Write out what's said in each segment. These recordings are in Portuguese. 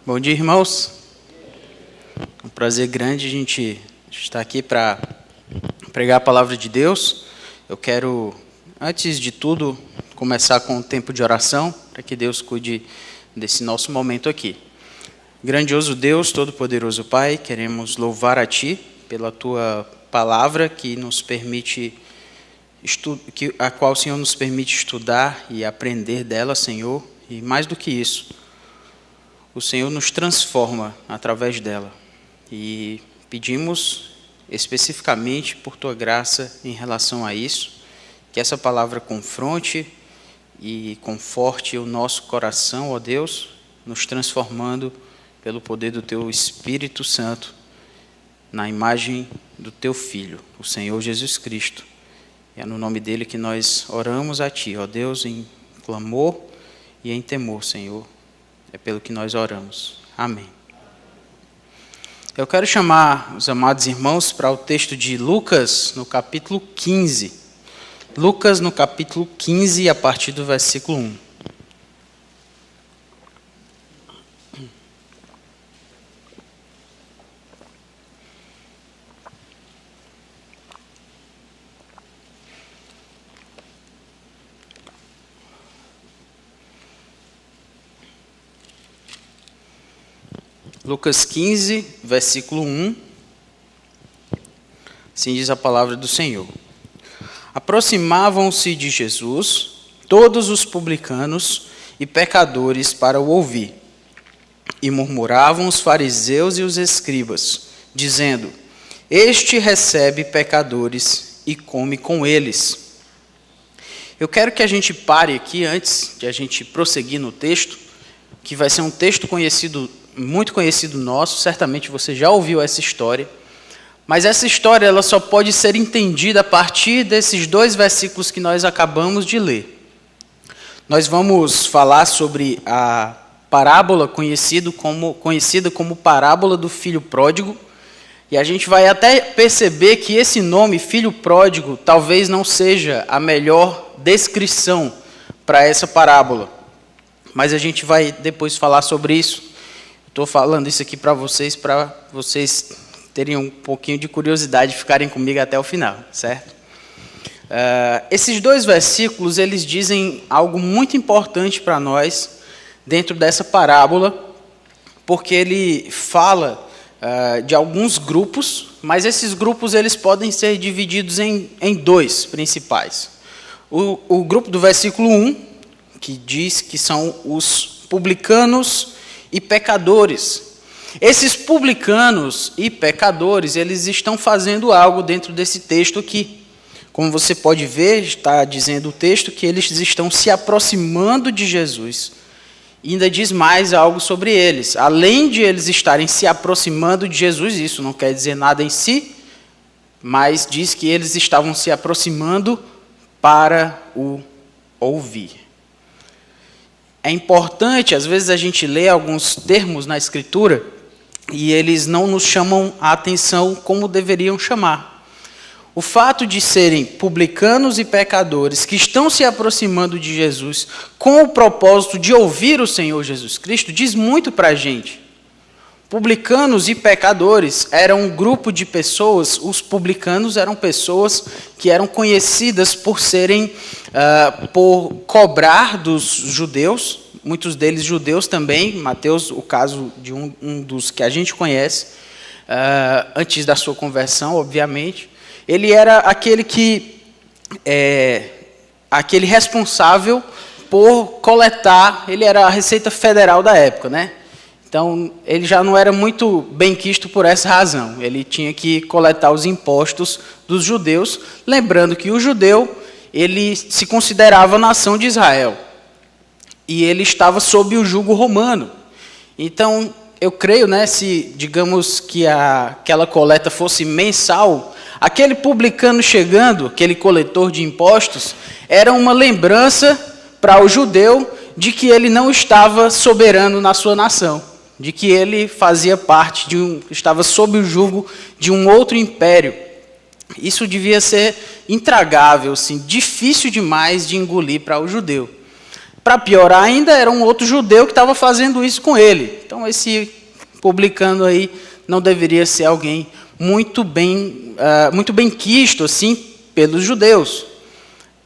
Bom dia, irmãos. É um prazer grande a gente estar aqui para pregar a palavra de Deus. Eu quero, antes de tudo, começar com um tempo de oração, para que Deus cuide desse nosso momento aqui. Grandioso Deus, todo-poderoso Pai, queremos louvar a Ti pela Tua palavra que nos permite, a qual o Senhor nos permite estudar e aprender dela, Senhor, e mais do que isso, o Senhor nos transforma através dela. E pedimos especificamente por Tua graça em relação a isso, que essa palavra confronte e conforte o nosso coração, ó Deus, nos transformando pelo poder do Teu Espírito Santo na imagem do Teu Filho, o Senhor Jesus Cristo. É no nome dele que nós oramos a Ti, ó Deus, em clamor e em temor, Senhor. É pelo que nós oramos. Amém. Eu quero chamar os amados irmãos para o texto de Lucas, no capítulo 15. Lucas, no capítulo 15, a partir do versículo 1. Lucas 15, versículo 1, assim diz a palavra do Senhor. Aproximavam-se de Jesus todos os publicanos e pecadores para o ouvir, e murmuravam os fariseus e os escribas, dizendo: Este recebe pecadores e come com eles. Eu quero que a gente pare aqui antes de a gente prosseguir no texto, que vai ser um texto muito conhecido nosso, certamente você já ouviu essa história, mas essa história ela só pode ser entendida a partir desses dois versículos que nós acabamos de ler. Nós vamos falar sobre a parábola conhecida como parábola do filho pródigo, e a gente vai até perceber que esse nome, filho pródigo, talvez não seja a melhor descrição para essa parábola, mas a gente vai depois falar sobre isso. Estou falando isso aqui para vocês terem um pouquinho de curiosidade e ficarem comigo até o final, certo? Esses dois versículos, eles dizem algo muito importante para nós dentro dessa parábola, porque ele fala de alguns grupos, mas esses grupos eles podem ser divididos em dois principais. O grupo do versículo 1, que diz que são os publicanos e pecadores. Esses publicanos e pecadores, eles estão fazendo algo dentro desse texto aqui. Como você pode ver, está dizendo o texto que eles estão se aproximando de Jesus. E ainda diz mais algo sobre eles. Além de eles estarem se aproximando de Jesus, isso não quer dizer nada em si, mas diz que eles estavam se aproximando para o ouvir. É importante, às vezes a gente lê alguns termos na Escritura e eles não nos chamam a atenção como deveriam chamar. O fato de serem publicanos e pecadores que estão se aproximando de Jesus com o propósito de ouvir o Senhor Jesus Cristo diz muito para a gente. Publicanos e pecadores eram um grupo de pessoas, os publicanos eram pessoas que eram conhecidas por por cobrar dos judeus, muitos deles judeus também, Mateus, o caso de um dos que a gente conhece, antes da sua conversão, obviamente, ele era aquele responsável por coletar, ele era a Receita Federal da época, né? Então, ele já não era muito bem quisto por essa razão. Ele tinha que coletar os impostos dos judeus, lembrando que o judeu, ele se considerava nação de Israel. E ele estava sob o jugo romano. Então, eu creio, né, se digamos que aquela coleta fosse mensal, aquele publicano chegando, aquele coletor de impostos, era uma lembrança para o judeu de que ele não estava soberano na sua nação, de que ele fazia parte estava sob o jugo de um outro império. Isso devia ser intragável, assim, difícil demais de engolir para o judeu. para piorar ainda, era um outro judeu que estava fazendo isso com ele. Então, esse publicano aí não deveria ser alguém muito bem quisto assim, pelos judeus.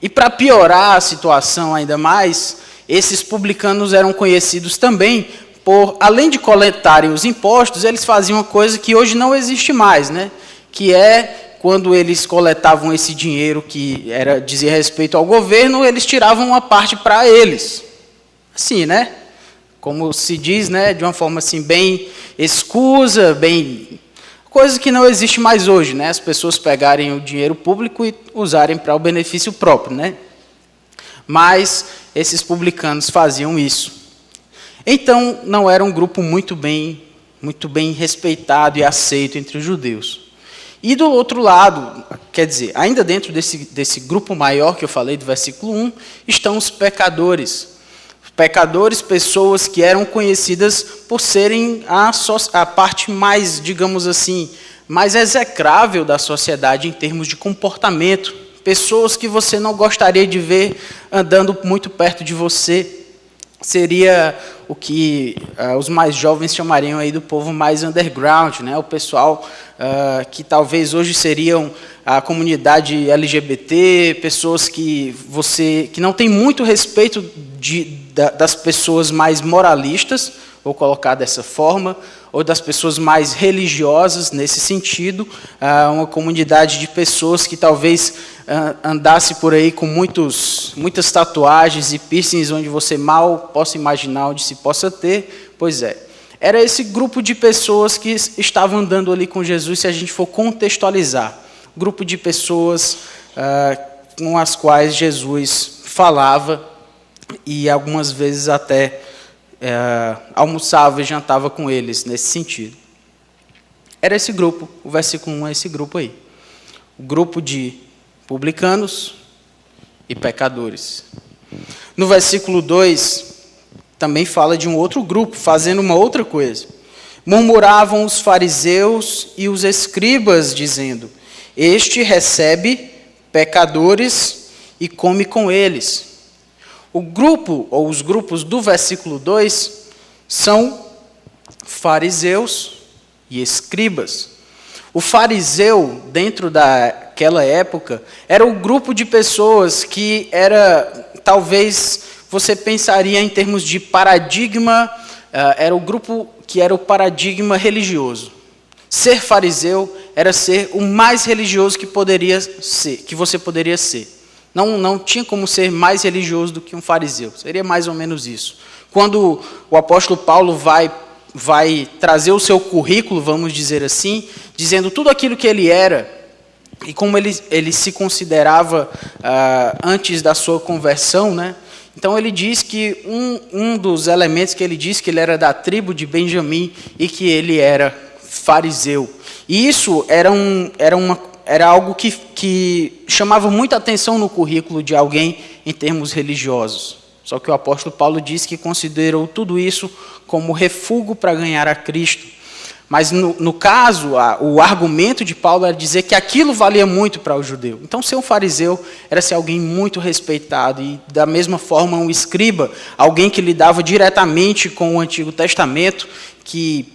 E para piorar a situação ainda mais, esses publicanos eram conhecidos também por, além de coletarem os impostos, eles faziam uma coisa que hoje não existe mais, né? Que é quando eles coletavam esse dinheiro que dizia respeito ao governo, eles tiravam uma parte para eles. Assim, né? Como se diz, né? De uma forma assim bem escusa, bem... Coisa que não existe mais hoje, né? As pessoas pegarem o dinheiro público e usarem para o benefício próprio, né? Mas esses publicanos faziam isso. Então, não era um grupo muito bem respeitado e aceito entre os judeus. E do outro lado, quer dizer, ainda dentro desse grupo maior que eu falei do versículo 1, estão os pecadores. Pecadores, pessoas que eram conhecidas por serem a parte mais, digamos assim, mais execrável da sociedade em termos de comportamento. Pessoas que você não gostaria de ver andando muito perto de você. Seria o que os mais jovens chamariam aí do povo mais underground, né? O pessoal que talvez hoje seriam a comunidade LGBT, pessoas que não tem muito respeito das pessoas mais moralistas, vou colocar dessa forma, ou das pessoas mais religiosas nesse sentido, uma comunidade de pessoas que talvez andasse por aí com muitas tatuagens e piercings onde você mal possa imaginar onde se possa ter. Pois é, era esse grupo de pessoas que estavam andando ali com Jesus, se a gente for contextualizar. Grupo de pessoas com as quais Jesus falava e algumas vezes até almoçava e jantava com eles, nesse sentido. Era esse grupo, o versículo 1 é esse grupo aí. O grupo de publicanos e pecadores. No versículo 2, também fala de um outro grupo, fazendo uma outra coisa. Murmuravam os fariseus e os escribas, dizendo: este recebe pecadores e come com eles. O grupo, ou os grupos do versículo 2, são fariseus e escribas. O fariseu, dentro daquela época, era o grupo de pessoas que talvez você pensaria em termos de paradigma, era o grupo que era o paradigma religioso. Ser fariseu era ser o mais religioso que você poderia ser. Não tinha como ser mais religioso do que um fariseu. Seria mais ou menos isso. Quando o apóstolo Paulo vai trazer o seu currículo, vamos dizer assim, dizendo tudo aquilo que ele era e como ele se considerava antes da sua conversão, né? Então ele diz que um dos elementos que ele diz que ele era da tribo de Benjamim e que ele era fariseu. E isso era algo que chamava muita atenção no currículo de alguém em termos religiosos. Só que o apóstolo Paulo diz que considerou tudo isso como refúgio para ganhar a Cristo. Mas, no caso, o argumento de Paulo era dizer que aquilo valia muito para o judeu. Então, ser um fariseu era ser alguém muito respeitado. E, da mesma forma, um escriba, alguém que lidava diretamente com o Antigo Testamento, que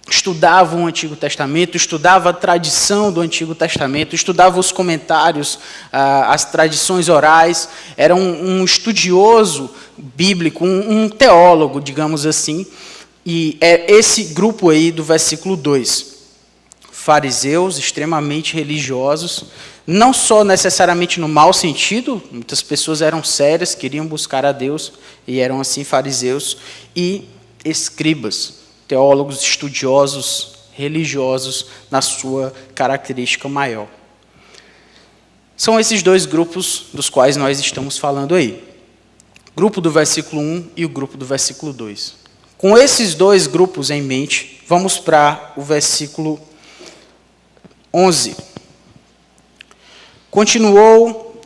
estudava o Antigo Testamento, estudava a tradição do Antigo Testamento, estudava os comentários, as tradições orais, era um estudioso bíblico, um teólogo, digamos assim, e é esse grupo aí do versículo 2. Fariseus, extremamente religiosos, não só necessariamente no mau sentido, muitas pessoas eram sérias, queriam buscar a Deus, e eram assim fariseus, e escribas, teólogos, estudiosos, religiosos, na sua característica maior. São esses dois grupos dos quais nós estamos falando aí. O grupo do versículo 1 e o grupo do versículo 2. Com esses dois grupos em mente, vamos para o versículo 11. Continuou,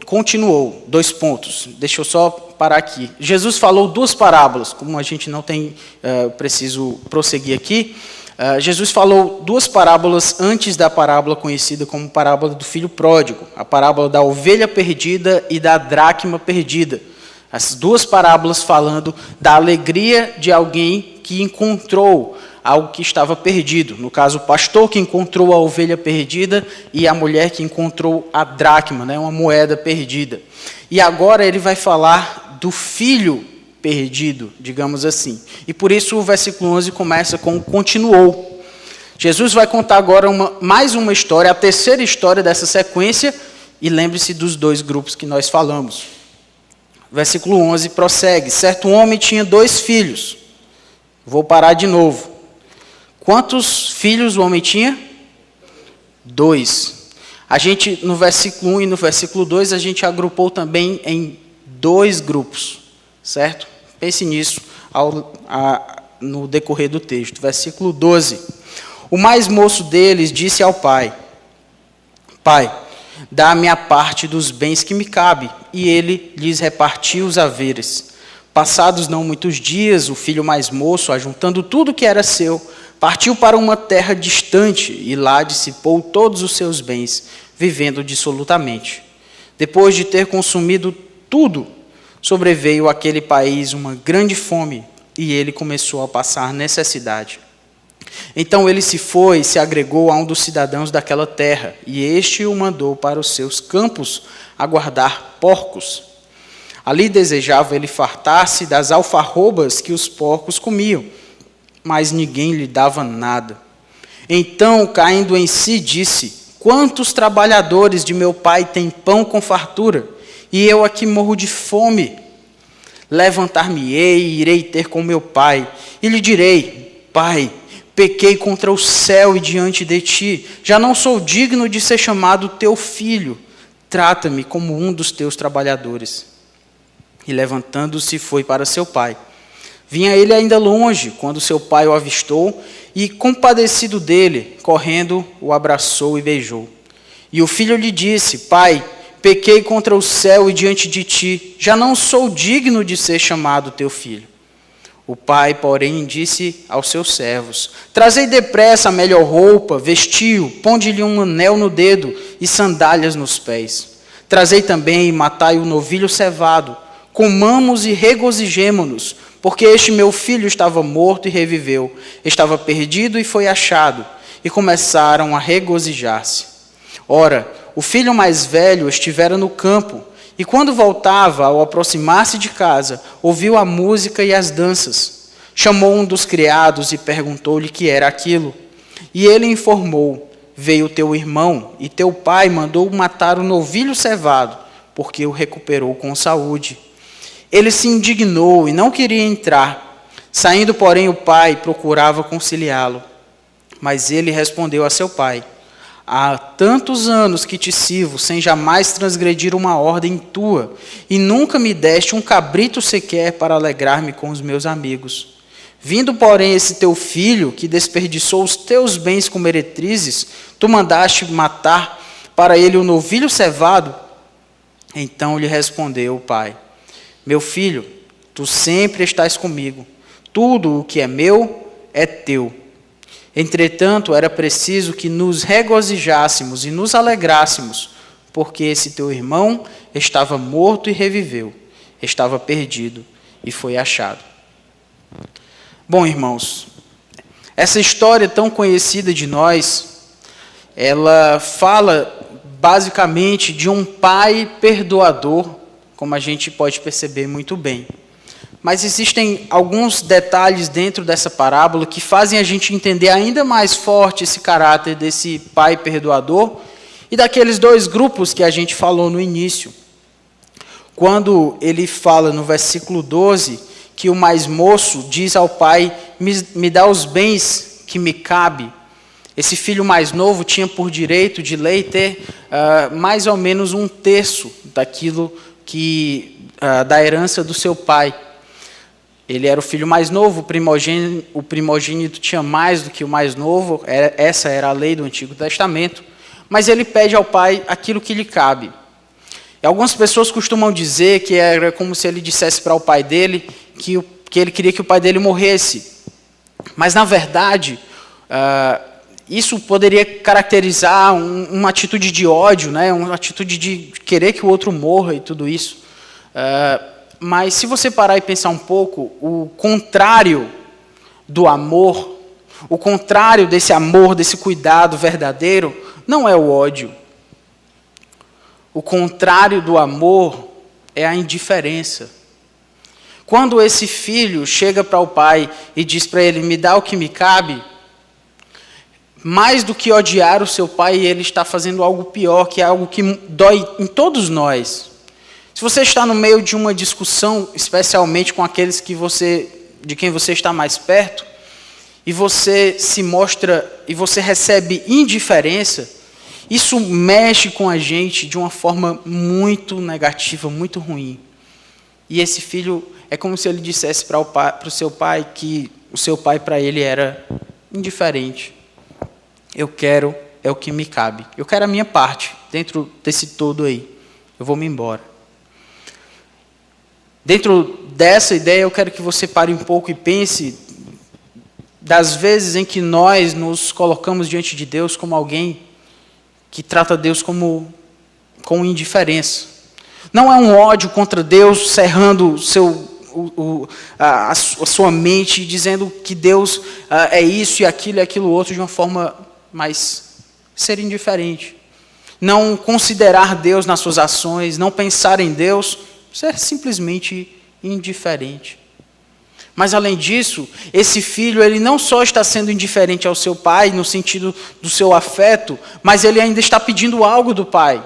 2 pontos. Deixa eu só parar aqui. Jesus falou 2 parábolas, como a gente não tem, preciso prosseguir aqui. Jesus falou 2 parábolas antes da parábola conhecida como parábola do filho pródigo, a parábola da ovelha perdida e da dracma perdida. As duas parábolas falando da alegria de alguém que encontrou algo que estava perdido. No caso, o pastor que encontrou a ovelha perdida e a mulher que encontrou a dracma, né, uma moeda perdida. E agora ele vai falar do filho perdido, digamos assim. E por isso o versículo 11 começa com continuou. Jesus vai contar agora mais uma história, a terceira história dessa sequência, e lembre-se dos dois grupos que nós falamos. Versículo 11 prossegue. Certo homem tinha 2 filhos. Vou parar de novo. Quantos filhos o homem tinha? 2. A gente, no versículo 1 e no versículo 2, a gente agrupou também em 2 grupos, certo? Pense nisso no decorrer do texto. Versículo 12. O mais moço deles disse ao pai: Pai, dá-me a parte dos bens que me cabe. E ele lhes repartiu os haveres. Passados não muitos dias, o filho mais moço, ajuntando tudo que era seu, partiu para uma terra distante e lá dissipou todos os seus bens, vivendo dissolutamente. Depois de ter consumido tudo, sobreveio àquele país uma grande fome e ele começou a passar necessidade. Então ele se foi e se agregou a um dos cidadãos daquela terra, e este o mandou para os seus campos a guardar porcos. Ali desejava ele fartar-se das alfarrobas que os porcos comiam, mas ninguém lhe dava nada. Então, caindo em si, disse: Quantos trabalhadores de meu pai têm pão com fartura, e eu aqui morro de fome? Levantar-me-ei e irei ter com meu pai, e lhe direi: Pai, pequei contra o céu e diante de ti, já não sou digno de ser chamado teu filho, trata-me como um dos teus trabalhadores. E levantando-se foi para seu pai. Vinha ele ainda longe, quando seu pai o avistou, e compadecido dele, correndo, o abraçou e beijou. E o filho lhe disse: Pai, pequei contra o céu e diante de ti, já não sou digno de ser chamado teu filho. O pai, porém, disse aos seus servos: Trazei depressa a melhor roupa, vestiu, ponde-lhe um anel no dedo e sandálias nos pés. Trazei também e matai o novilho cevado. Comamos e regozijemo-nos, porque este meu filho estava morto e reviveu, estava perdido e foi achado. E começaram a regozijar-se. Ora, o filho mais velho estivera no campo, e quando voltava, ao aproximar-se de casa, ouviu a música e as danças. Chamou um dos criados e perguntou-lhe que era aquilo. E ele informou: Veio teu irmão, e teu pai mandou matar o novilho cevado, porque o recuperou com saúde. Ele se indignou e não queria entrar. Saindo, porém, o pai procurava conciliá-lo. Mas ele respondeu a seu pai: Há tantos anos que te sirvo, sem jamais transgredir uma ordem tua, e nunca me deste um cabrito sequer para alegrar-me com os meus amigos. Vindo, porém, esse teu filho, que desperdiçou os teus bens com meretrizes, tu mandaste matar para ele o novilho cevado? Então lhe respondeu o pai: Meu filho, tu sempre estás comigo. Tudo o que é meu é teu. Entretanto, era preciso que nos regozijássemos e nos alegrássemos, porque esse teu irmão estava morto e reviveu, estava perdido e foi achado. Bom, irmãos, essa história tão conhecida de nós, ela fala basicamente de um pai perdoador, como a gente pode perceber muito bem. Mas existem alguns detalhes dentro dessa parábola que fazem a gente entender ainda mais forte esse caráter desse pai perdoador e daqueles 2 grupos que a gente falou no início. Quando ele fala no versículo 12 que o mais moço diz ao pai: me dá os bens que me cabe. Esse filho mais novo tinha por direito de lei ter mais ou menos 1/3 daquilo da herança do seu pai. Ele era o filho mais novo, o primogênito tinha mais do que o mais novo, essa era a lei do Antigo Testamento, mas ele pede ao pai aquilo que lhe cabe. E algumas pessoas costumam dizer que era como se ele dissesse para o pai dele que ele queria que o pai dele morresse. Mas, na verdade, isso poderia caracterizar uma atitude de ódio, né? Uma atitude de querer que o outro morra e tudo isso. Mas se você parar e pensar um pouco, o contrário do amor, o contrário desse amor, desse cuidado verdadeiro, não é o ódio. O contrário do amor é a indiferença. Quando esse filho chega para o pai e diz para ele, me dá o que me cabe, mais do que odiar o seu pai, ele está fazendo algo pior, que é algo que dói em todos nós. Se você está no meio de uma discussão, especialmente com aqueles de quem você está mais perto, e você se mostra, e você recebe indiferença, isso mexe com a gente de uma forma muito negativa, muito ruim. E esse filho, é como se ele dissesse para o seu pai que o seu pai para ele era indiferente. Eu quero, é o que me cabe. Eu quero a minha parte dentro desse todo aí. Eu vou me embora. Dentro dessa ideia, eu quero que você pare um pouco e pense das vezes em que nós nos colocamos diante de Deus como alguém que trata Deus com indiferença. Não é um ódio contra Deus, cerrando a sua mente, dizendo que Deus é isso e aquilo outro de uma forma, mas ser indiferente. Não considerar Deus nas suas ações, não pensar em Deus, ser simplesmente indiferente. Mas além disso, esse filho, ele não só está sendo indiferente ao seu pai, no sentido do seu afeto, mas ele ainda está pedindo algo do pai.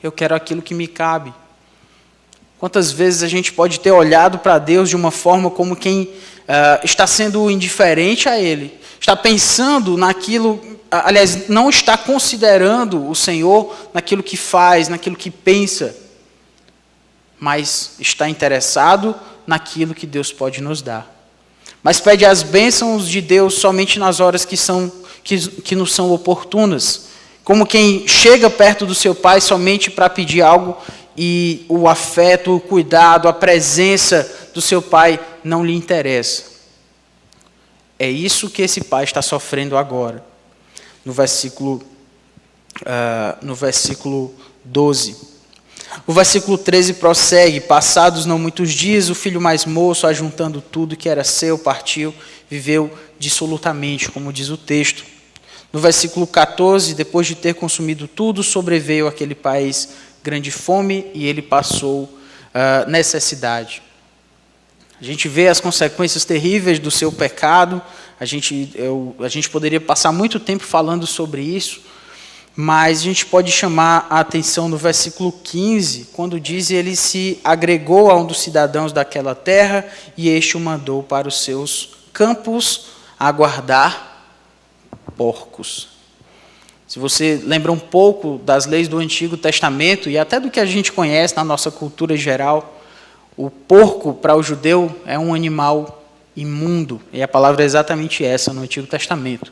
Eu quero aquilo que me cabe. Quantas vezes a gente pode ter olhado para Deus de uma forma como quem está sendo indiferente a Ele, está pensando naquilo, aliás, não está considerando o Senhor naquilo que faz, naquilo que pensa, mas está interessado naquilo que Deus pode nos dar. Mas pede as bênçãos de Deus somente nas horas que nos são oportunas. Como quem chega perto do seu pai somente para pedir algo e o afeto, o cuidado, a presença do seu pai não lhe interessa. É isso que esse pai está sofrendo agora. No versículo 12. O versículo 13 prossegue, passados não muitos dias, o filho mais moço, ajuntando tudo que era seu, partiu, viveu dissolutamente, como diz o texto. No versículo 14, depois de ter consumido tudo, sobreveio àquele país grande fome e ele passou necessidade. A gente vê as consequências terríveis do seu pecado, a gente poderia passar muito tempo falando sobre isso, mas a gente pode chamar a atenção no versículo 15, quando diz: ele se agregou a um dos cidadãos daquela terra, e este o mandou para os seus campos a guardar porcos. Se você lembra um pouco das leis do Antigo Testamento, e até do que a gente conhece na nossa cultura geral, o porco para o judeu é um animal imundo, e a palavra é exatamente essa no Antigo Testamento.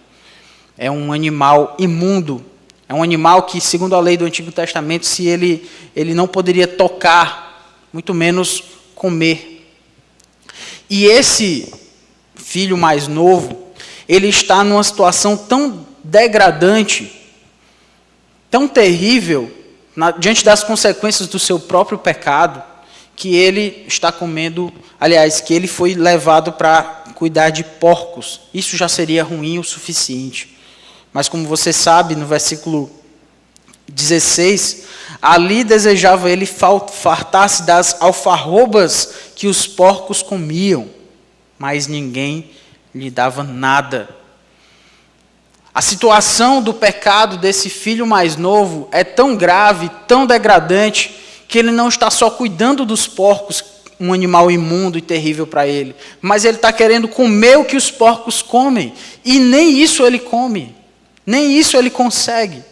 É um animal imundo. É um animal que, segundo a lei do Antigo Testamento, se ele não poderia tocar, muito menos comer. E esse filho mais novo, ele está numa situação tão degradante, tão terrível, diante das consequências do seu próprio pecado, que ele está comendo, aliás, que ele foi levado para cuidar de porcos. Isso já seria ruim o suficiente. Mas como você sabe, no versículo 16, ali desejava ele fartar-se das alfarrobas que os porcos comiam, mas ninguém lhe dava nada. A situação do pecado desse filho mais novo é tão grave, tão degradante, que ele não está só cuidando dos porcos, um animal imundo e terrível para ele, mas ele está querendo comer o que os porcos comem, e nem isso ele come. Nem isso ele consegue.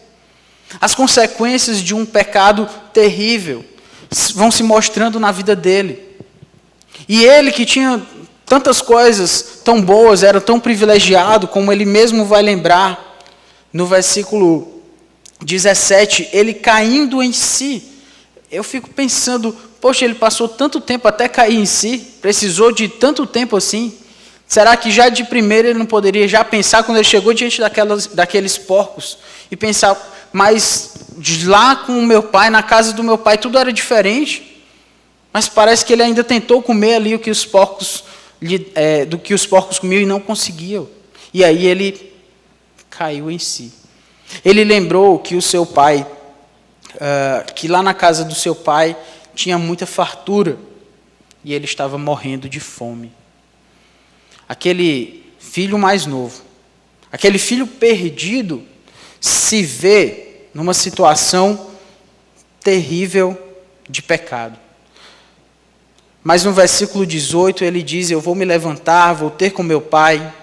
As consequências de um pecado terrível vão se mostrando na vida dele. E ele, que tinha tantas coisas tão boas, era tão privilegiado, como ele mesmo vai lembrar, no versículo 17, ele caindo em si. Eu fico pensando, poxa, ele passou tanto tempo até cair em si, precisou de tanto tempo assim. Será que já de primeira ele não poderia já pensar, quando ele chegou diante daqueles porcos, e pensar, mas de lá com o meu pai, na casa do meu pai, tudo era diferente. Mas parece que ele ainda tentou comer ali do que os porcos comiam e não conseguiu. E aí ele caiu em si. Ele lembrou que o seu pai, que lá na casa do seu pai tinha muita fartura e ele estava morrendo de fome. Aquele filho mais novo, aquele filho perdido, se vê numa situação terrível de pecado. Mas no versículo 18 ele diz: eu vou me levantar, vou ter com meu pai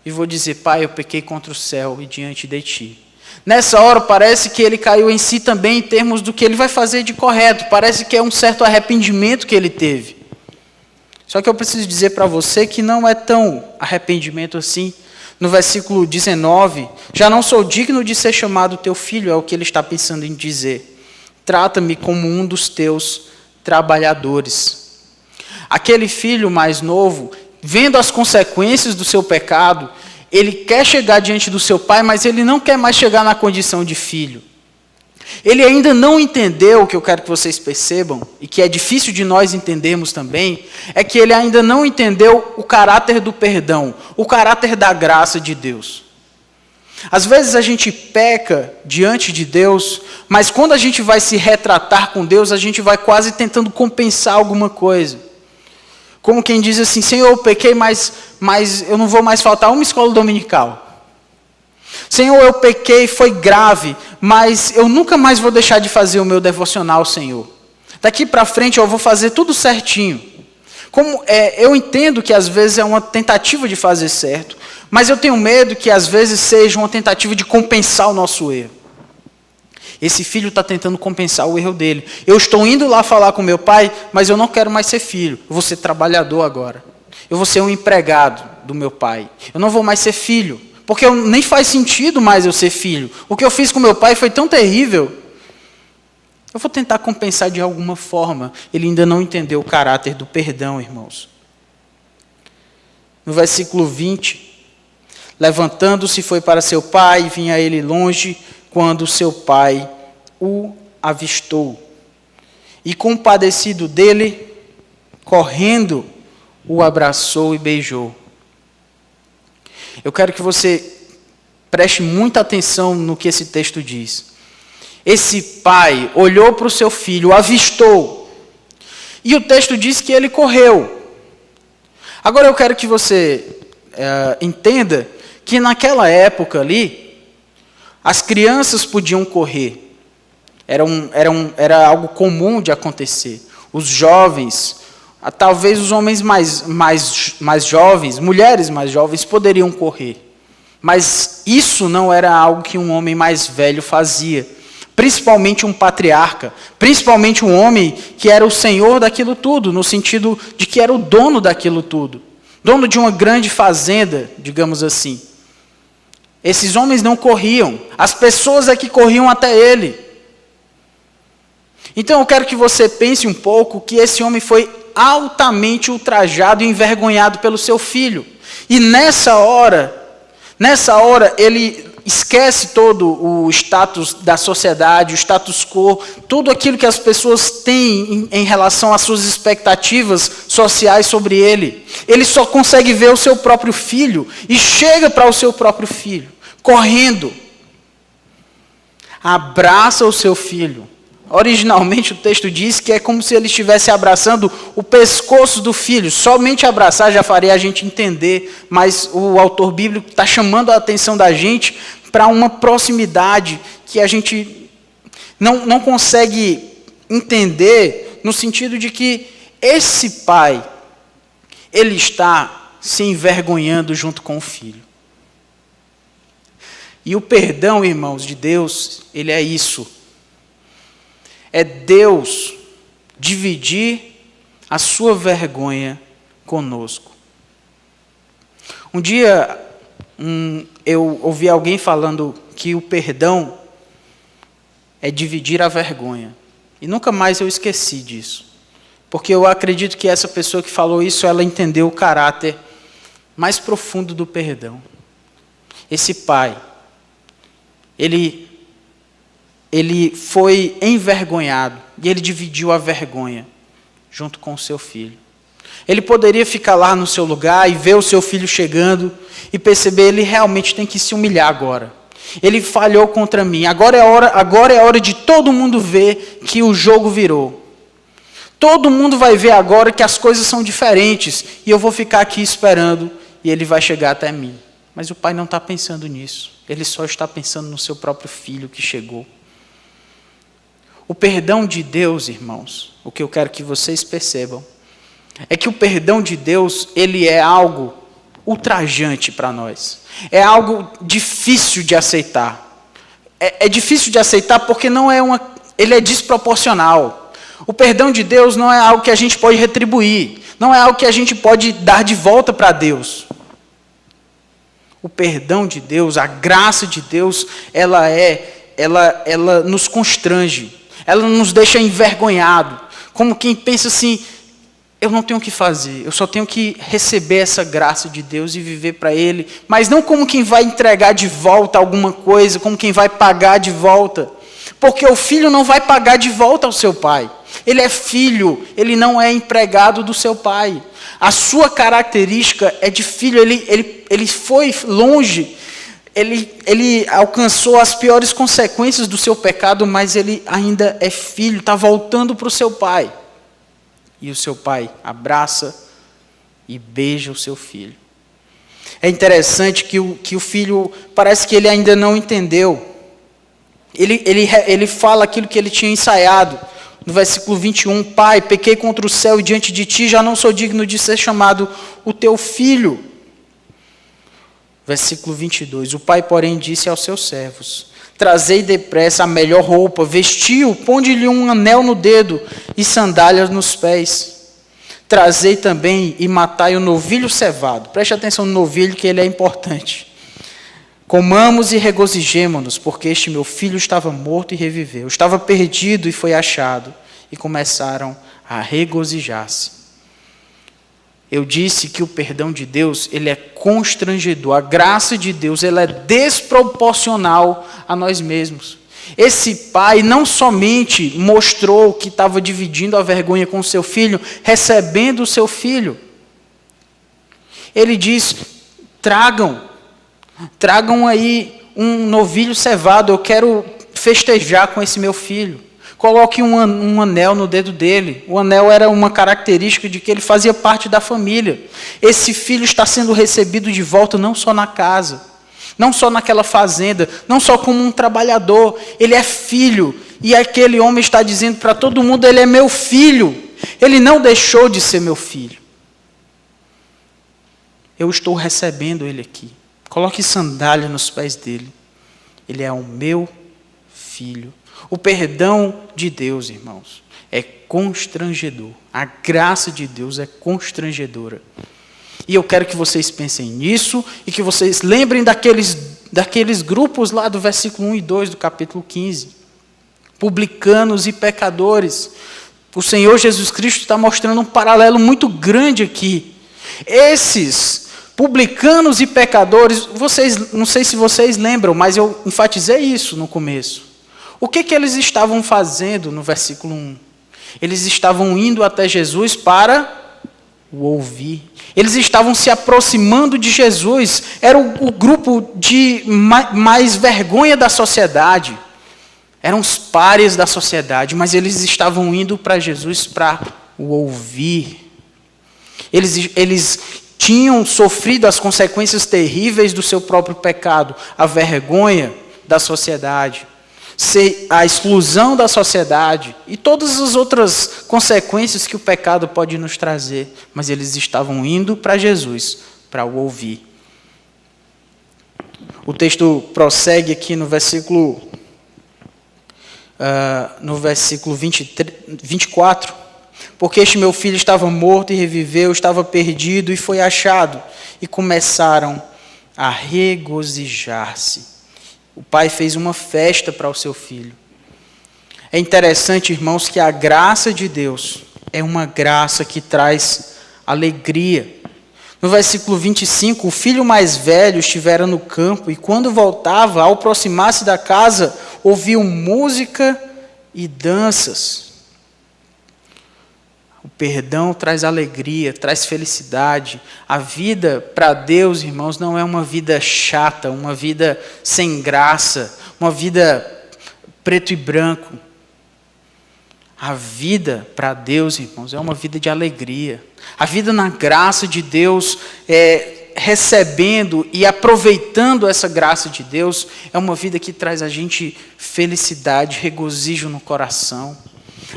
e vou dizer: pai, eu pequei contra o céu e diante de ti. Nessa hora parece que ele caiu em si também em termos do que ele vai fazer de correto. Parece que é um certo arrependimento que ele teve. Só que eu preciso dizer para você que não é tão arrependimento assim. No versículo 19, já não sou digno de ser chamado teu filho, é o que ele está pensando em dizer. Trata-me como um dos teus trabalhadores. Aquele filho mais novo, vendo as consequências do seu pecado, ele quer chegar diante do seu pai, mas ele não quer mais chegar na condição de filho. Ele ainda não entendeu, o que eu quero que vocês percebam, e que é difícil de nós entendermos também, é que ele ainda não entendeu o caráter do perdão, o caráter da graça de Deus. Às vezes a gente peca diante de Deus, mas quando a gente vai se retratar com Deus, a gente vai quase tentando compensar alguma coisa. Como quem diz assim: Senhor, eu pequei, mas eu não vou mais faltar uma escola dominical. Senhor, eu pequei, foi grave, mas eu nunca mais vou deixar de fazer o meu devocional, Senhor. Daqui para frente eu vou fazer tudo certinho. Eu entendo que às vezes é uma tentativa de fazer certo, mas eu tenho medo que às vezes seja uma tentativa de compensar o nosso erro. Esse filho está tentando compensar o erro dele. Eu estou indo lá falar com meu pai, mas eu não quero mais ser filho. Eu vou ser trabalhador agora. Eu vou ser um empregado do meu pai. Eu não vou mais ser filho, porque nem faz sentido mais eu ser filho. O que eu fiz com meu pai foi tão terrível. Eu vou tentar compensar de alguma forma. Ele ainda não entendeu o caráter do perdão, irmãos. No versículo 20, levantando-se foi para seu pai, e vinha ele longe, quando seu pai o avistou. E compadecido dele, correndo, o abraçou e beijou. Eu quero que você preste muita atenção no que esse texto diz. Esse pai olhou para o seu filho, o avistou. E o texto diz que ele correu. Agora eu quero que você entenda que naquela época ali, as crianças podiam correr. Era algo comum de acontecer. Os jovens, talvez os homens mais jovens, mulheres mais jovens, poderiam correr. Mas isso não era algo que um homem mais velho fazia. Principalmente um patriarca. Principalmente um homem que era o senhor daquilo tudo, no sentido de que era o dono daquilo tudo. Dono de uma grande fazenda, digamos assim. Esses homens não corriam, as pessoas é que corriam até ele. Então eu quero que você pense um pouco que esse homem foi altamente ultrajado e envergonhado pelo seu filho. E nessa hora ele esquece todo o status da sociedade, o status quo, tudo aquilo que as pessoas têm em relação às suas expectativas sociais sobre ele. Ele só consegue ver o seu próprio filho e chega para o seu próprio filho, correndo. Abraça o seu filho. Originalmente o texto diz que é como se ele estivesse abraçando o pescoço do filho. Somente abraçar já faria a gente entender, mas o autor bíblico está chamando a atenção da gente para uma proximidade que a gente não consegue entender, no sentido de que esse pai, ele está se envergonhando junto com o filho. E o perdão, irmãos, de Deus, ele é isso. É Deus dividir a sua vergonha conosco. Um dia eu ouvi alguém falando que o perdão é dividir a vergonha. E nunca mais eu esqueci disso. Porque eu acredito que essa pessoa que falou isso, ela entendeu o caráter mais profundo do perdão. Esse pai, ele foi envergonhado e ele dividiu a vergonha junto com o seu filho. Ele poderia ficar lá no seu lugar e ver o seu filho chegando e perceber, ele realmente tem que se humilhar agora. Ele falhou contra mim. Agora é hora de todo mundo ver que o jogo virou. Todo mundo vai ver agora que as coisas são diferentes e eu vou ficar aqui esperando e ele vai chegar até mim. Mas o pai não está pensando nisso. Ele só está pensando no seu próprio filho que chegou. O perdão de Deus, irmãos, o que eu quero que vocês percebam, é que o perdão de Deus, ele é algo ultrajante para nós. É algo difícil de aceitar. É difícil de aceitar porque ele é desproporcional. O perdão de Deus não é algo que a gente pode retribuir. Não é algo que a gente pode dar de volta para Deus. O perdão de Deus, a graça de Deus, ela nos constrange. Ela nos deixa envergonhado. Como quem pensa assim, eu não tenho o que fazer, eu só tenho que receber essa graça de Deus e viver para Ele, mas não como quem vai entregar de volta alguma coisa, como quem vai pagar de volta, porque o filho não vai pagar de volta ao seu pai, ele é filho, ele não é empregado do seu pai, a sua característica é de filho, ele foi longe, ele alcançou as piores consequências do seu pecado, mas ele ainda é filho, está voltando para o seu pai. E o seu pai abraça e beija o seu filho. É interessante que o filho, parece que ele ainda não entendeu. Ele fala aquilo que ele tinha ensaiado. No versículo 21, Pai, pequei contra o céu e diante de ti, já não sou digno de ser chamado o teu filho. Versículo 22, o pai, porém, disse aos seus servos, trazei depressa a melhor roupa, vestiu, ponde-lhe um anel no dedo e sandálias nos pés. Trazei também e matai o novilho cevado. Preste atenção no novilho, que ele é importante. Comamos e regozijemo-nos, porque este meu filho estava morto e reviveu. Estava perdido e foi achado. E começaram a regozijar-se. Eu disse que o perdão de Deus, ele é constrangedor. A graça de Deus, ela é desproporcional a nós mesmos. Esse pai não somente mostrou que estava dividindo a vergonha com o seu filho, recebendo o seu filho. Ele diz, tragam aí um novilho cevado, eu quero festejar com esse meu filho. Coloque um anel no dedo dele. O anel era uma característica de que ele fazia parte da família. Esse filho está sendo recebido de volta não só na casa, não só naquela fazenda, não só como um trabalhador. Ele é filho. E aquele homem está dizendo para todo mundo, ele é meu filho. Ele não deixou de ser meu filho. Eu estou recebendo ele aqui. Coloque sandália nos pés dele. Ele é o meu filho. O perdão de Deus, irmãos, é constrangedor. A graça de Deus é constrangedora. E eu quero que vocês pensem nisso e que vocês lembrem daqueles grupos lá do versículo 1 e 2 do capítulo 15. Publicanos e pecadores. O Senhor Jesus Cristo está mostrando um paralelo muito grande aqui. Esses publicanos e pecadores, não sei se vocês lembram, mas eu enfatizei isso no começo. O que eles estavam fazendo no versículo 1? Eles estavam indo até Jesus para o ouvir. Eles estavam se aproximando de Jesus. Era o grupo de mais vergonha da sociedade. Eram os párias da sociedade, mas eles estavam indo para Jesus para o ouvir. Eles tinham sofrido as consequências terríveis do seu próprio pecado, a vergonha da sociedade, a exclusão da sociedade e todas as outras consequências que o pecado pode nos trazer, mas eles estavam indo para Jesus para o ouvir. O texto prossegue aqui no versículo 24, porque este meu filho estava morto e reviveu, estava perdido e foi achado, e começaram a regozijar-se. O pai fez uma festa para o seu filho. É interessante, irmãos, que a graça de Deus é uma graça que traz alegria. No versículo 25, o filho mais velho estivera no campo e quando voltava, ao aproximar-se da casa, ouviu música e danças. O O perdão traz alegria, traz felicidade. A vida para Deus, irmãos, não é uma vida chata, uma vida sem graça, uma vida preto e branco. A vida para Deus, irmãos, é uma vida de alegria. A vida na graça de Deus, recebendo e aproveitando essa graça de Deus, é uma vida que traz a gente felicidade, regozijo no coração.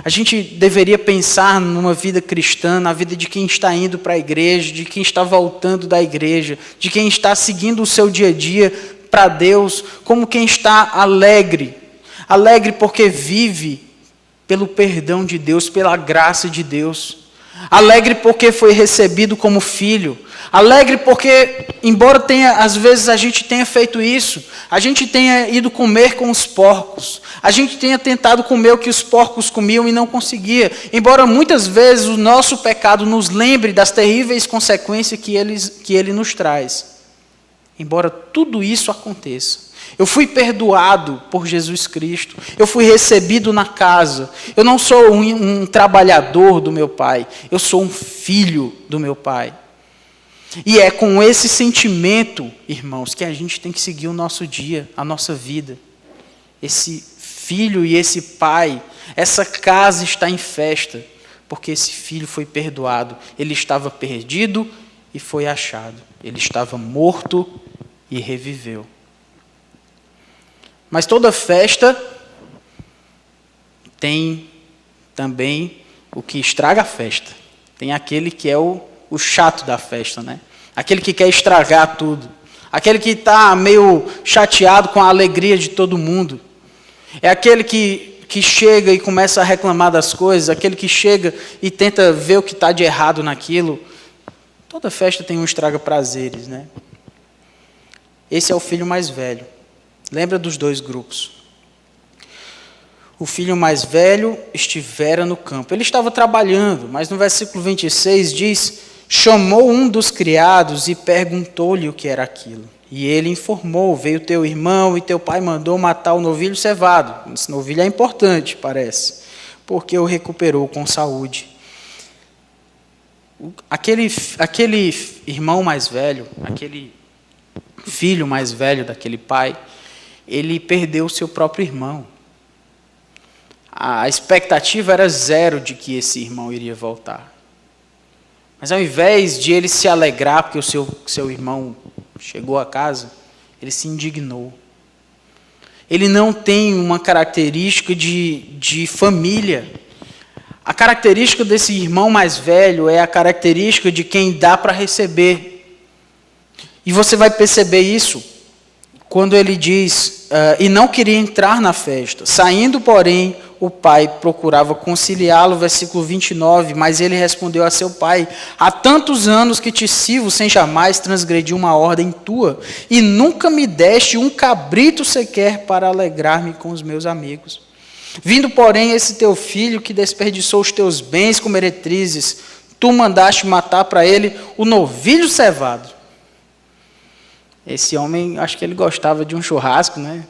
A gente deveria pensar numa vida cristã, na vida de quem está indo para a igreja, de quem está voltando da igreja, de quem está seguindo o seu dia a dia para Deus, como quem está alegre. Alegre porque vive pelo perdão de Deus, pela graça de Deus. Alegre porque foi recebido como filho. Alegre porque, embora às vezes a gente tenha feito isso, a gente tenha ido comer com os porcos, a gente tenha tentado comer o que os porcos comiam e não conseguia, embora muitas vezes o nosso pecado nos lembre das terríveis consequências que ele nos traz. Embora tudo isso aconteça, eu fui perdoado por Jesus Cristo, eu fui recebido na casa, eu não sou um trabalhador do meu Pai, eu sou um filho do meu Pai. E é com esse sentimento, irmãos, que a gente tem que seguir o nosso dia, a nossa vida. Esse filho e esse pai, essa casa está em festa, porque esse filho foi perdoado. Ele estava perdido e foi achado. Ele estava morto e reviveu. Mas toda festa tem também o que estraga a festa. Tem aquele que é o chato da festa, né? Aquele que quer estragar tudo. Aquele que está meio chateado com a alegria de todo mundo. É aquele que chega e começa a reclamar das coisas. Aquele que chega e tenta ver o que está de errado naquilo. Toda festa tem um estraga-prazeres, né? Esse é o filho mais velho. Lembra dos dois grupos. O filho mais velho estivera no campo. Ele estava trabalhando, mas no versículo 26 diz: chamou um dos criados e perguntou-lhe o que era aquilo. E ele informou: veio teu irmão e teu pai mandou matar o novilho cevado. Esse novilho é importante, parece, porque o recuperou com saúde. Aquele irmão mais velho, aquele filho mais velho daquele pai, ele perdeu o seu próprio irmão. A expectativa era zero de que esse irmão iria voltar. Mas ao invés de ele se alegrar porque o seu irmão chegou a casa, ele se indignou. Ele não tem uma característica de família. A característica desse irmão mais velho é a característica de quem dá para receber. E você vai perceber isso quando ele diz, e não queria entrar na festa. Saindo, porém, o pai procurava conciliá-lo, versículo 29, mas ele respondeu a seu pai: há tantos anos que te sirvo sem jamais transgredir uma ordem tua, e nunca me deste um cabrito sequer para alegrar-me com os meus amigos. Vindo, porém, esse teu filho que desperdiçou os teus bens com meretrizes, tu mandaste matar para ele o novilho cevado. Esse homem, acho que ele gostava de um churrasco, né?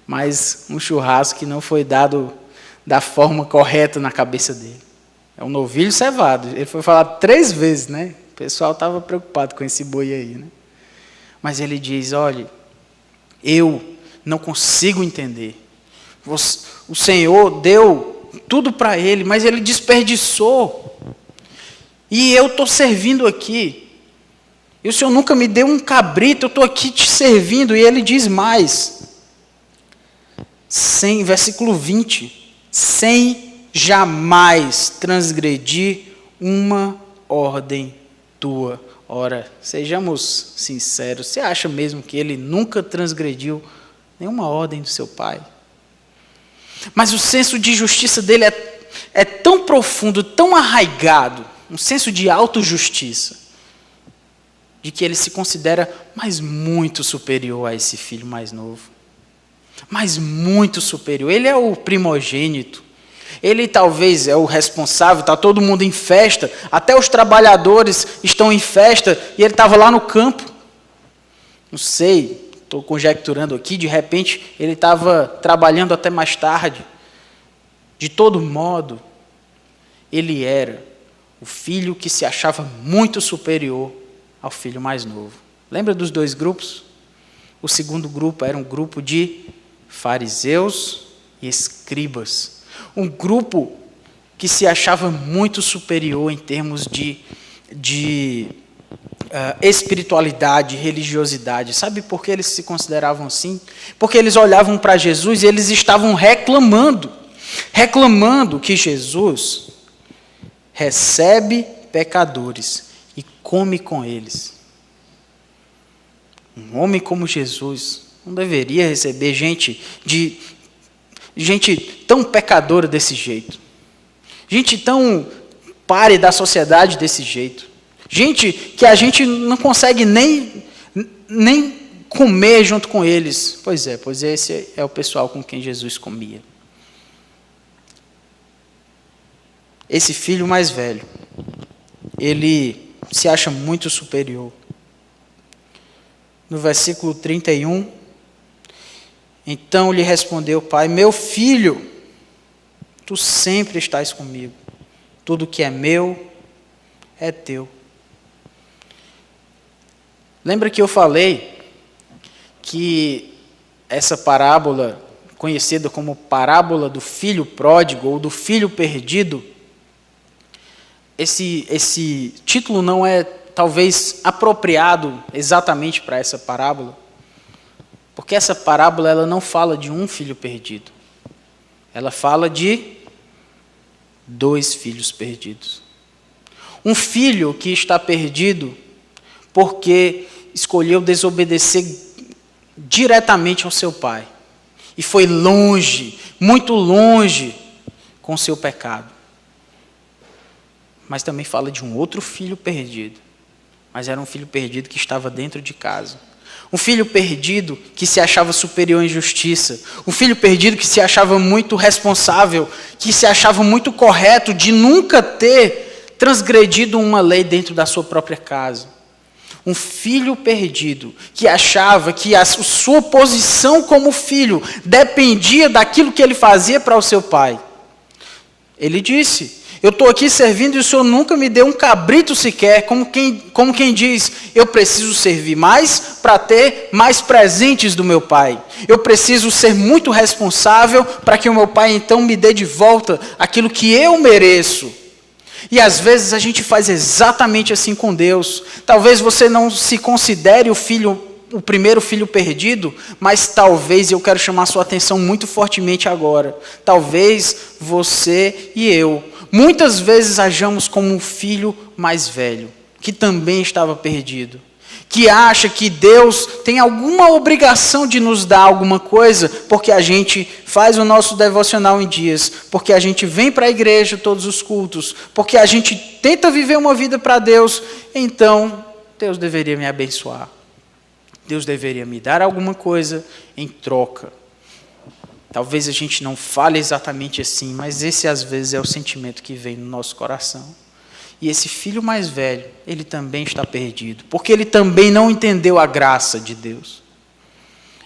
Mas um churrasco que não foi dado da forma correta na cabeça dele. É um novilho cevado. Ele foi falar 3 vezes, né? O pessoal estava preocupado com esse boi aí, né? Mas ele diz: olha, eu não consigo entender. O Senhor deu tudo para ele, mas ele desperdiçou. E eu estou servindo aqui. E o Senhor nunca me deu um cabrito, eu estou aqui te servindo. E ele diz mais. Versículo 20. Sem jamais transgredir uma ordem tua. Ora, sejamos sinceros, você acha mesmo que ele nunca transgrediu nenhuma ordem do seu pai? Mas o senso de justiça dele é tão profundo, tão arraigado, um senso de autojustiça, de que ele se considera mais muito superior a esse filho mais novo. Mas muito superior. Ele é o primogênito. Ele talvez é o responsável. Está todo mundo em festa. Até os trabalhadores estão em festa. E ele estava lá no campo. Não sei, estou conjecturando aqui. De repente, ele estava trabalhando até mais tarde. De todo modo, ele era o filho que se achava muito superior ao filho mais novo. Lembra dos dois grupos? O segundo grupo era um grupo de fariseus e escribas. Um grupo que se achava muito superior em termos de espiritualidade, religiosidade. Sabe por que eles se consideravam assim? Porque eles olhavam para Jesus e eles estavam reclamando que Jesus recebe pecadores e come com eles. Um homem como Jesus não deveria receber gente tão pecadora desse jeito. Gente tão pare da sociedade desse jeito. Gente que a gente não consegue nem comer junto com eles. Pois esse é o pessoal com quem Jesus comia. Esse filho mais velho, ele se acha muito superior. No versículo 31, então lhe respondeu o pai: meu filho, tu sempre estás comigo. Tudo que é meu é teu. Lembra que eu falei que essa parábola, conhecida como parábola do filho pródigo ou do filho perdido, esse título não é talvez apropriado exatamente para essa parábola, porque essa parábola ela não fala de um filho perdido, ela fala de 2 filhos perdidos. Um filho que está perdido porque escolheu desobedecer diretamente ao seu pai e foi longe, muito longe com seu pecado. Mas também fala de um outro filho perdido. Mas era um filho perdido que estava dentro de casa. Um filho perdido que se achava superior em justiça. Um filho perdido que se achava muito responsável, que se achava muito correto de nunca ter transgredido uma lei dentro da sua própria casa. Um filho perdido que achava que a sua posição como filho dependia daquilo que ele fazia para o seu pai. Ele disse: eu estou aqui servindo e o Senhor nunca me deu um cabrito sequer, como quem diz, eu preciso servir mais para ter mais presentes do meu pai. Eu preciso ser muito responsável para que o meu pai então me dê de volta aquilo que eu mereço. E às vezes a gente faz exatamente assim com Deus. Talvez você não se considere o primeiro filho perdido, mas talvez, eu quero chamar sua atenção muito fortemente agora, talvez você e eu muitas vezes ajamos como um filho mais velho, que também estava perdido, que acha que Deus tem alguma obrigação de nos dar alguma coisa, porque a gente faz o nosso devocional em dias, porque a gente vem para a igreja todos os cultos, porque a gente tenta viver uma vida para Deus, então Deus deveria me abençoar. Deus deveria me dar alguma coisa em troca. Talvez a gente não fale exatamente assim, mas esse às vezes é o sentimento que vem no nosso coração. E esse filho mais velho, ele também está perdido, porque ele também não entendeu a graça de Deus.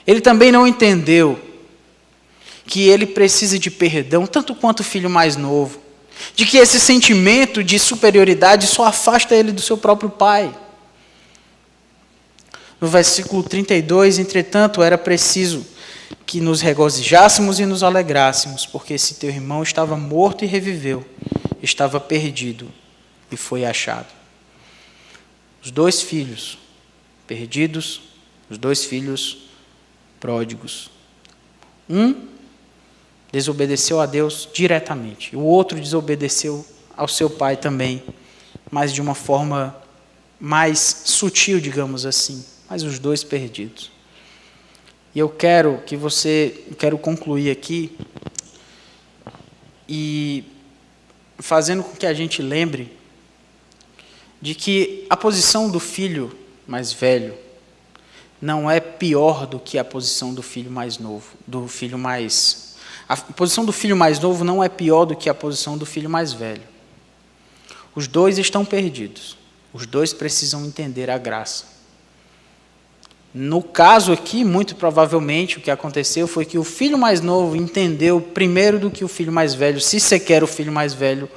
Ele também não entendeu que ele precisa de perdão, tanto quanto o filho mais novo. De que esse sentimento de superioridade só afasta ele do seu próprio pai. No versículo 32, entretanto, era preciso que nos regozijássemos e nos alegrássemos, porque esse teu irmão estava morto e reviveu, estava perdido e foi achado. Os 2 filhos perdidos, os 2 filhos pródigos. Um desobedeceu a Deus diretamente, o outro desobedeceu ao seu pai também, mas de uma forma mais sutil, digamos assim. Mas os 2 perdidos. E eu quero concluir aqui e fazendo com que a gente lembre de que a posição do filho mais velho não é pior do que a posição do filho mais novo, a posição do filho mais novo não é pior do que a posição do filho mais velho. Os 2 estão perdidos. Os 2 precisam entender a graça. No caso aqui, muito provavelmente, o que aconteceu foi que o filho mais novo entendeu primeiro do que o filho mais velho, se sequer o filho mais velho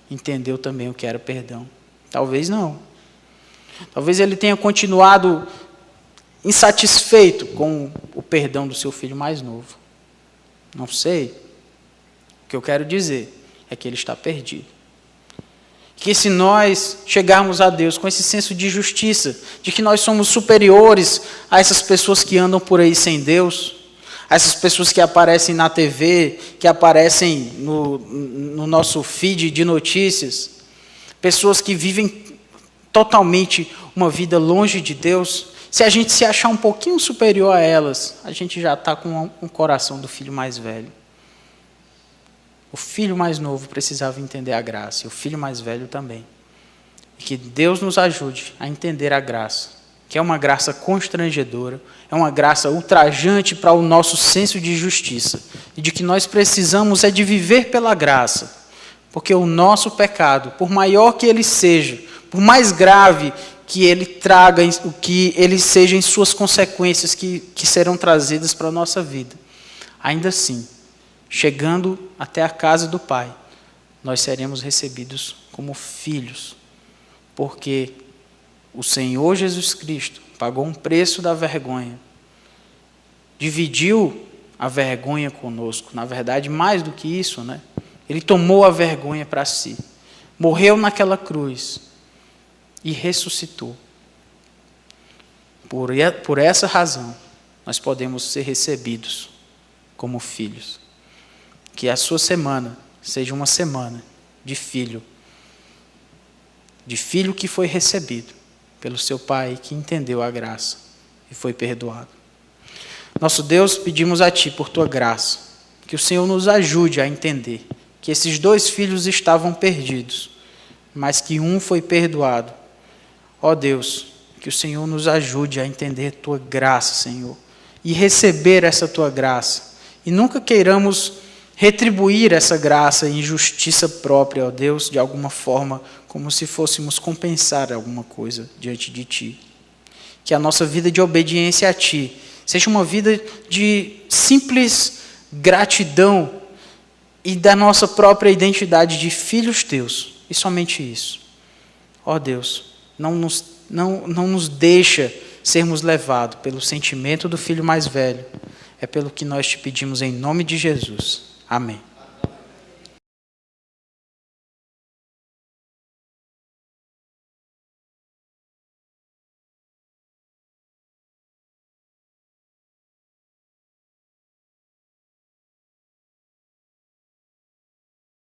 entendeu também o que era perdão. Talvez não. Talvez ele tenha continuado insatisfeito com o perdão do seu filho mais novo. Não sei. O que eu quero dizer é que ele está perdido. Que se nós chegarmos a Deus com esse senso de justiça, de que nós somos superiores a essas pessoas que andam por aí sem Deus, a essas pessoas que aparecem na TV, que aparecem no nosso feed de notícias, pessoas que vivem totalmente uma vida longe de Deus, se a gente se achar um pouquinho superior a elas, a gente já está com um coração do filho mais velho. O filho mais novo precisava entender a graça, e o filho mais velho também. E que Deus nos ajude a entender a graça, que é uma graça constrangedora, é uma graça ultrajante para o nosso senso de justiça, e de que nós precisamos é de viver pela graça, porque o nosso pecado, por maior que ele seja, por mais grave que ele traga, que ele seja em suas consequências que serão trazidas para a nossa vida, ainda assim, chegando até a casa do Pai, nós seremos recebidos como filhos, porque o Senhor Jesus Cristo pagou um preço da vergonha, dividiu a vergonha conosco, na verdade, mais do que isso, né? Ele tomou a vergonha para si, morreu naquela cruz e ressuscitou. Por essa razão, nós podemos ser recebidos como filhos. Que a sua semana seja uma semana de filho que foi recebido pelo seu Pai, que entendeu a graça e foi perdoado. Nosso Deus, pedimos a Ti por Tua graça, que o Senhor nos ajude a entender que esses dois filhos estavam perdidos, mas que um foi perdoado. Ó Deus, que o Senhor nos ajude a entender Tua graça, Senhor, e receber essa Tua graça, e nunca queiramos retribuir essa graça em justiça própria, ó Deus, de alguma forma, como se fôssemos compensar alguma coisa diante de Ti. Que a nossa vida de obediência a Ti seja uma vida de simples gratidão e da nossa própria identidade de filhos Teus, e somente isso. Ó Deus, não nos deixa sermos levados pelo sentimento do filho mais velho, é pelo que nós Te pedimos em nome de Jesus. Amém.